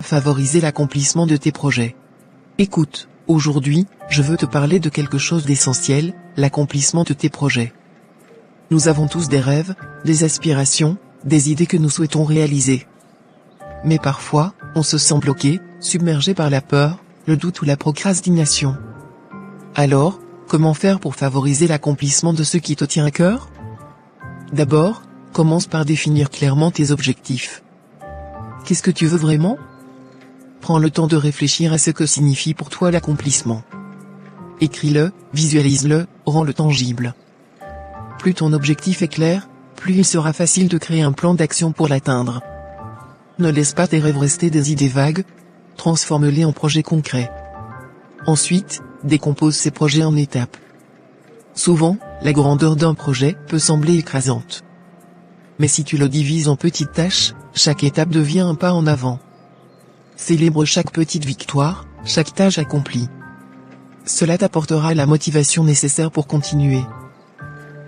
Favoriser l'accomplissement de tes projets. Écoute, aujourd'hui, je veux te parler de quelque chose d'essentiel, l'accomplissement de tes projets. Nous avons tous des rêves, des aspirations, des idées que nous souhaitons réaliser. Mais parfois, on se sent bloqué, submergé par la peur, le doute ou la procrastination. Alors, comment faire pour favoriser l'accomplissement de ce qui te tient à cœur? D'abord, commence par définir clairement tes objectifs. Qu'est-ce que tu veux vraiment? Prends le temps de réfléchir à ce que signifie pour toi l'accomplissement. Écris-le, visualise-le, rends-le tangible. Plus ton objectif est clair, plus il sera facile de créer un plan d'action pour l'atteindre. Ne laisse pas tes rêves rester des idées vagues, transforme-les en projets concrets. Ensuite, décompose ces projets en étapes. Souvent, la grandeur d'un projet peut sembler écrasante. Mais si tu le divises en petites tâches, chaque étape devient un pas en avant. Célèbre chaque petite victoire, chaque tâche accomplie. Cela t'apportera la motivation nécessaire pour continuer.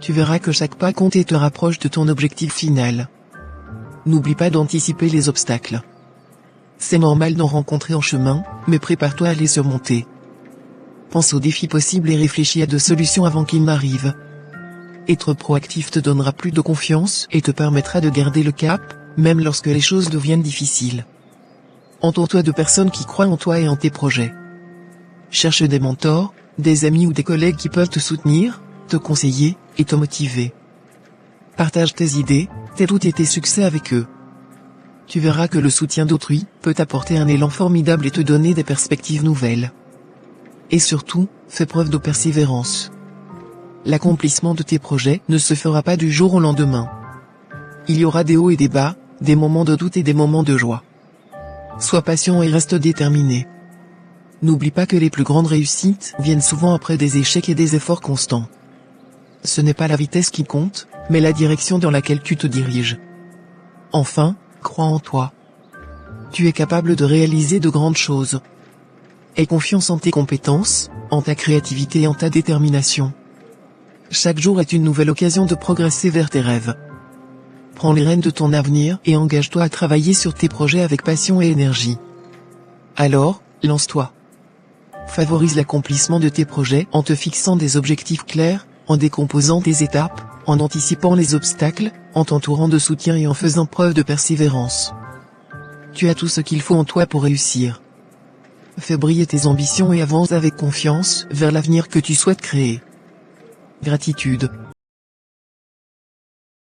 Tu verras que chaque pas compte et te rapproche de ton objectif final. N'oublie pas d'anticiper les obstacles. C'est normal d'en rencontrer en chemin, mais prépare-toi à les surmonter. Pense aux défis possibles et réfléchis à de solutions avant qu'ils n'arrivent. Être proactif te donnera plus de confiance et te permettra de garder le cap, même lorsque les choses deviennent difficiles. Entoure-toi de personnes qui croient en toi et en tes projets. Cherche des mentors, des amis ou des collègues qui peuvent te soutenir, te conseiller, et te motiver. Partage tes idées, tes doutes et tes succès avec eux. Tu verras que le soutien d'autrui peut t'apporter un élan formidable et te donner des perspectives nouvelles. Et surtout, fais preuve de persévérance. L'accomplissement de tes projets ne se fera pas du jour au lendemain. Il y aura des hauts et des bas, des moments de doute et des moments de joie. Sois patient et reste déterminé. N'oublie pas que les plus grandes réussites viennent souvent après des échecs et des efforts constants. Ce n'est pas la vitesse qui compte, mais la direction dans laquelle tu te diriges. Enfin, crois en toi. Tu es capable de réaliser de grandes choses. Aie confiance en tes compétences, en ta créativité et en ta détermination. Chaque jour est une nouvelle occasion de progresser vers tes rêves. Prends les rênes de ton avenir et engage-toi à travailler sur tes projets avec passion et énergie. Alors, lance-toi. Favorise l'accomplissement de tes projets en te fixant des objectifs clairs, en décomposant tes étapes, en anticipant les obstacles, en t'entourant de soutien et en faisant preuve de persévérance. Tu as tout ce qu'il faut en toi pour réussir. Fais briller tes ambitions et avance avec confiance vers l'avenir que tu souhaites créer. Gratitude.